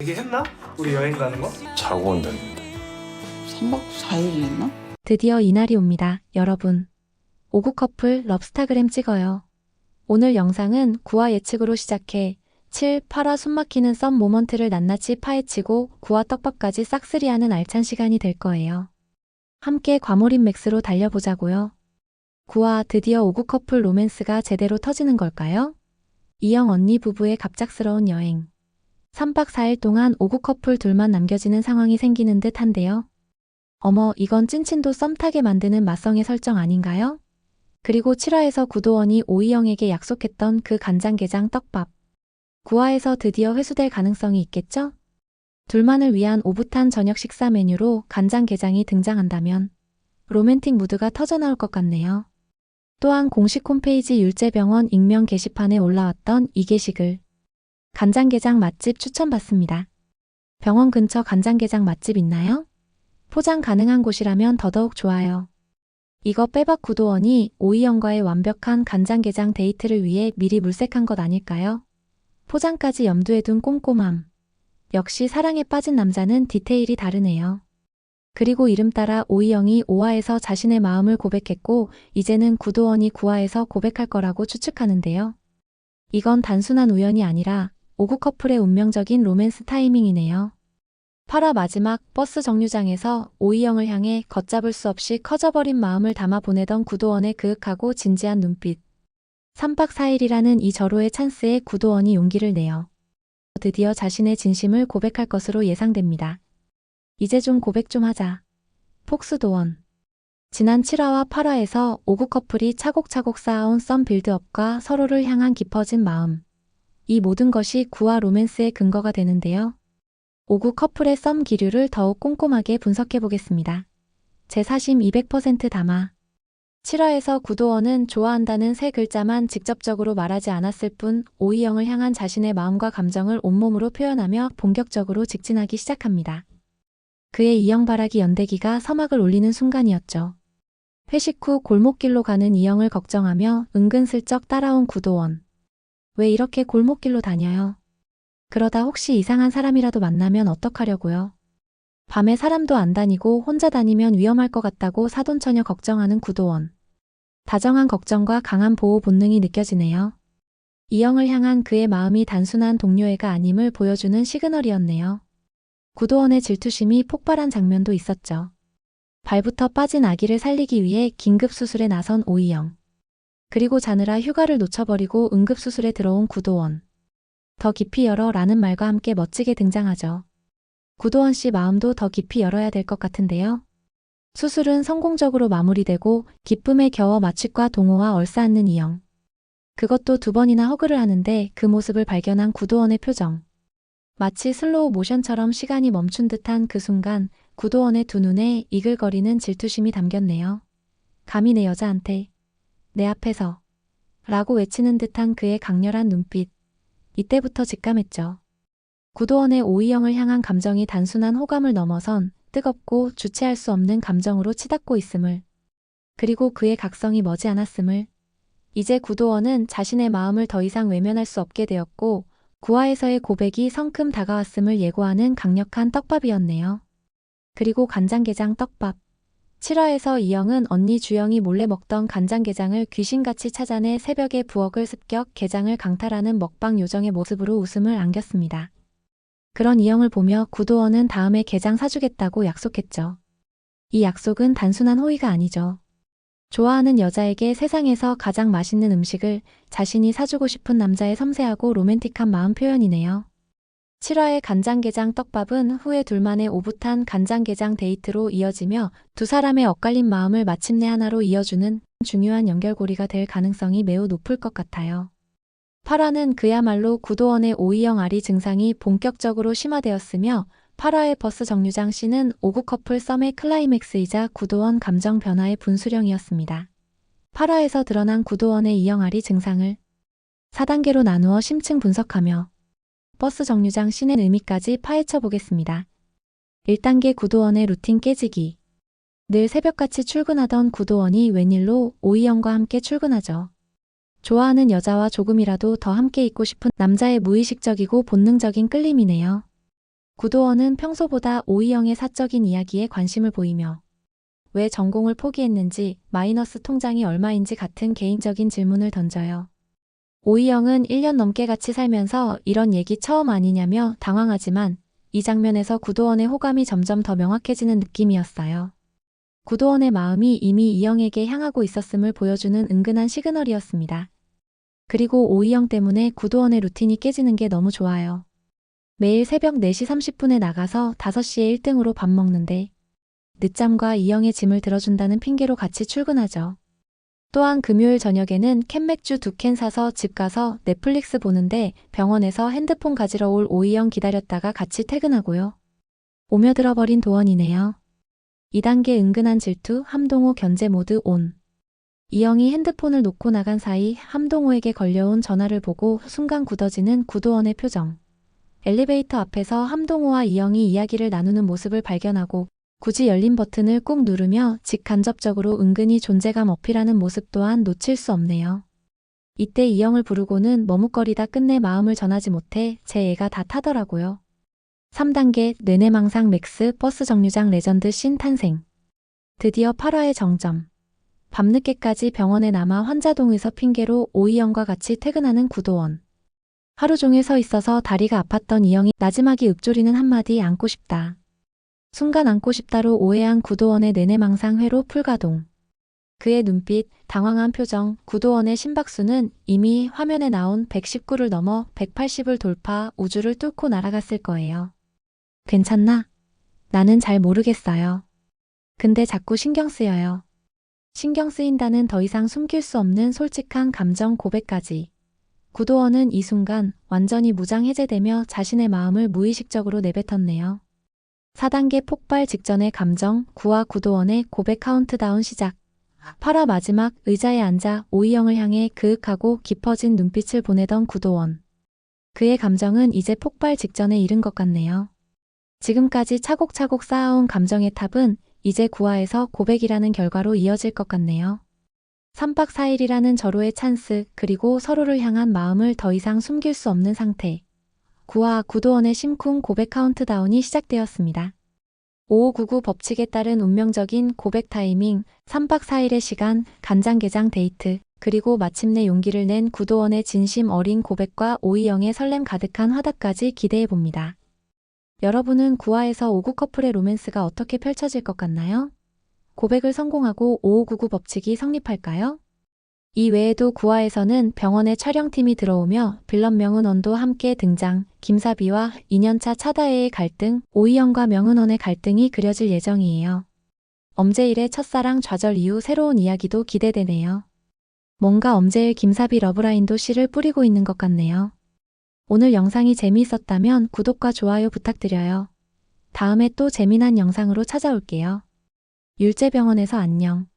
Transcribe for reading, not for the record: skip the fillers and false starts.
얘기했나? 우리 여행 가는 거? 자고 온다는데. 3박 4일 했나? 드디어 이날이 옵니다, 여러분. 5구 커플 럽스타그램 찍어요. 오늘 영상은 9화 예측으로 시작해 7, 8화 숨막히는 썸 모먼트를 낱낱이 파헤치고 9화 떡밥까지 싹쓸이하는 알찬 시간이 될 거예요. 함께 과몰입 맥스로 달려보자고요. 9화 드디어 5구 커플 로맨스가 제대로 터지는 걸까요? 이영 언니 부부의 갑작스러운 여행. 3박 4일 동안 5구 커플 둘만 남겨지는 상황이 생기는 듯 한데요. 어머, 이건 찐친도 썸 타게 만드는 맛성의 설정 아닌가요? 그리고 7화에서 구도원이 오이영에게 약속했던 그 간장게장 떡밥. 9화에서 드디어 회수될 가능성이 있겠죠? 둘만을 위한 오붓한 저녁 식사 메뉴로 간장게장이 등장한다면 로맨틱 무드가 터져나올 것 같네요. 또한 공식 홈페이지 율제병원 익명 게시판에 올라왔던 이 게시글. 간장게장 맛집 추천받습니다. 병원 근처 간장게장 맛집 있나요? 포장 가능한 곳이라면 더더욱 좋아요. 이거 빼박 구도원이 오이영과의 완벽한 간장게장 데이트를 위해 미리 물색한 것 아닐까요? 포장까지 염두에 둔 꼼꼼함. 역시 사랑에 빠진 남자는 디테일이 다르네요. 그리고 이름 따라 오이영이 5화에서 자신의 마음을 고백했고 이제는 구도원이 9화에서 고백할 거라고 추측하는데요. 이건 단순한 우연이 아니라 5구 커플의 운명적인 로맨스 타이밍이네요. 8화 마지막 버스 정류장에서 오이영을 향해 걷잡을 수 없이 커져버린 마음을 담아 보내던 구도원의 그윽하고 진지한 눈빛. 3박 4일이라는 이 절호의 찬스에 구도원이 용기를 내어 드디어 자신의 진심을 고백할 것으로 예상됩니다. 이제 좀 고백 좀 하자. 폭스도원. 지난 7화와 8화에서 5구 커플이 차곡차곡 쌓아온 썸 빌드업과 서로를 향한 깊어진 마음. 이 모든 것이 9화 로맨스의 근거가 되는데요. 5구 커플의 썸 기류를 더욱 꼼꼼하게 분석해보겠습니다. 제 사심 200% 담아. 7화에서 구도원은 좋아한다는 세 글자만 직접적으로 말하지 않았을 뿐 오이영을 향한 자신의 마음과 감정을 온몸으로 표현하며 본격적으로 직진하기 시작합니다. 그의 이영바라기 연대기가 서막을 올리는 순간이었죠. 회식 후 골목길로 가는 이영을 걱정하며 은근슬쩍 따라온 구도원. 왜 이렇게 골목길로 다녀요? 그러다 혹시 이상한 사람이라도 만나면 어떡하려고요? 밤에 사람도 안 다니고 혼자 다니면 위험할 것 같다고 사돈처녀 걱정하는 구도원. 다정한 걱정과 강한 보호 본능이 느껴지네요. 이영을 향한 그의 마음이 단순한 동료애가 아님을 보여주는 시그널이었네요. 구도원의 질투심이 폭발한 장면도 있었죠. 발부터 빠진 아기를 살리기 위해 긴급수술에 나선 오이영. 그리고 자느라 휴가를 놓쳐버리고 응급수술에 들어온 구도원. 더 깊이 열어 라는 말과 함께 멋지게 등장하죠. 구도원 씨 마음도 더 깊이 열어야 될 것 같은데요. 수술은 성공적으로 마무리되고 기쁨에 겨워 마취과 동호와 얼싸안는 이영. 그것도 2번이나 허그를 하는데 그 모습을 발견한 구도원의 표정. 마치 슬로우 모션처럼 시간이 멈춘 듯한 그 순간 구도원의 두 눈에 이글거리는 질투심이 담겼네요. 감히 내 여자한테 내 앞에서 라고 외치는 듯한 그의 강렬한 눈빛. 이때부터 직감했죠. 구도원의 오이영을 향한 감정이 단순한 호감을 넘어선 뜨겁고 주체할 수 없는 감정으로 치닫고 있음을. 그리고 그의 각성이 머지않았음을. 이제 구도원은 자신의 마음을 더 이상 외면할 수 없게 되었고 9화에서의 고백이 성큼 다가왔음을 예고하는 강력한 떡밥이었네요. 그리고 간장게장 떡밥. 7화에서 이영은 언니 주영이 몰래 먹던 간장게장을 귀신같이 찾아내 새벽에 부엌을 습격 게장을 강탈하는 먹방 요정의 모습으로 웃음을 안겼습니다. 그런 이영을 보며 구도원은 다음에 게장 사주겠다고 약속했죠. 이 약속은 단순한 호의가 아니죠. 좋아하는 여자에게 세상에서 가장 맛있는 음식을 자신이 사주고 싶은 남자의 섬세하고 로맨틱한 마음 표현이네요. 7화의 간장게장 떡밥은 후에 둘만의 오붓한 간장게장 데이트로 이어지며 두 사람의 엇갈린 마음을 마침내 하나로 이어주는 중요한 연결고리가 될 가능성이 매우 높을 것 같아요. 8화는 그야말로 구도원의 오이영 아리 증상이 본격적으로 심화되었으며 8화의 버스 정류장 씬은 5구 커플 썸의 클라이맥스이자 구도원 감정 변화의 분수령이었습니다. 8화에서 드러난 구도원의 이영 아리 증상을 4단계로 나누어 심층 분석하며 버스 정류장 씬의 의미까지 파헤쳐 보겠습니다. 1단계 구도원의 루틴 깨지기. 늘 새벽같이 출근하던 구도원이 웬일로 오이영과 함께 출근하죠. 좋아하는 여자와 조금이라도 더 함께 있고 싶은 남자의 무의식적이고 본능적인 끌림이네요. 구도원은 평소보다 오이영의 사적인 이야기에 관심을 보이며 왜 전공을 포기했는지, 마이너스 통장이 얼마인지 같은 개인적인 질문을 던져요. 오이영은 1년 넘게 같이 살면서 이런 얘기 처음 아니냐며 당황하지만 이 장면에서 구도원의 호감이 점점 더 명확해지는 느낌이었어요. 구도원의 마음이 이미 이영에게 향하고 있었음을 보여주는 은근한 시그널이었습니다. 그리고 오이영 때문에 구도원의 루틴이 깨지는 게 너무 좋아요. 매일 새벽 4시 30분에 나가서 5시에 1등으로 밥 먹는데 늦잠과 이영의 짐을 들어준다는 핑계로 같이 출근하죠. 또한 금요일 저녁에는 캔맥주 2캔 사서 집 가서 넷플릭스 보는데 병원에서 핸드폰 가지러 올 오이영 기다렸다가 같이 퇴근하고요. 오며들어버린 도원이네요. 2단계 은근한 질투, 함동호 견제 모드 온. 이영이 핸드폰을 놓고 나간 사이 함동호에게 걸려온 전화를 보고 순간 굳어지는 구도원의 표정. 엘리베이터 앞에서 함동호와 이영이 이야기를 나누는 모습을 발견하고 굳이 열린 버튼을 꾹 누르며 직간접적으로 은근히 존재감 어필하는 모습 또한 놓칠 수 없네요. 이때 이영을 부르고는 머뭇거리다 끝내 마음을 전하지 못해 제 애가 다 타더라고요. 3단계 뇌내망상 맥스 버스 정류장 레전드 씬 탄생. 드디어 8화의 정점. 밤늦게까지 병원에 남아 환자동에서 핑계로 오이영과 같이 퇴근하는 구도원. 하루 종일 서 있어서 다리가 아팠던 이영이 나지막이 읊조리는 한마디 안고 싶다. 순간 안고 싶다로 오해한 구도원의 내내망상 회로 풀가동. 그의 눈빛, 당황한 표정, 구도원의 심박수는 이미 화면에 나온 119를 넘어 180을 돌파 우주를 뚫고 날아갔을 거예요. 괜찮나? 나는 잘 모르겠어요. 근데 자꾸 신경 쓰여요. 신경 쓰인다는 더 이상 숨길 수 없는 솔직한 감정 고백까지. 구도원은 이 순간 완전히 무장 해제되며 자신의 마음을 무의식적으로 내뱉었네요. 4단계 폭발 직전의 감정, 구와 구도원의 고백 카운트다운 시작. 8화 마지막 의자에 앉아 오이영을 향해 그윽하고 깊어진 눈빛을 보내던 구도원. 그의 감정은 이제 폭발 직전에 이른 것 같네요. 지금까지 차곡차곡 쌓아온 감정의 탑은 이제 9화에서 고백이라는 결과로 이어질 것 같네요. 3박 4일이라는 절호의 찬스, 그리고 서로를 향한 마음을 더 이상 숨길 수 없는 상태. 9화 구도원의 심쿵 고백 카운트다운이 시작되었습니다. 5599 법칙에 따른 운명적인 고백 타이밍, 3박 4일의 시간, 간장게장 데이트, 그리고 마침내 용기를 낸 구도원의 진심 어린 고백과 오이영의 설렘 가득한 화답까지 기대해봅니다. 여러분은 9화에서 59 커플의 로맨스가 어떻게 펼쳐질 것 같나요? 고백을 성공하고 5599 법칙이 성립할까요? 이 외에도 9화에서는 병원에 촬영팀이 들어오며 빌런 명은원도 함께 등장, 김사비와 2년차 차다혜의 갈등, 오이영과 명은원의 갈등이 그려질 예정이에요. 엄제일의 첫사랑 좌절 이후 새로운 이야기도 기대되네요. 뭔가 엄제일 김사비 러브라인도 씨를 뿌리고 있는 것 같네요. 오늘 영상이 재미있었다면 구독과 좋아요 부탁드려요. 다음에 또 재미난 영상으로 찾아올게요. 율제병원에서 안녕.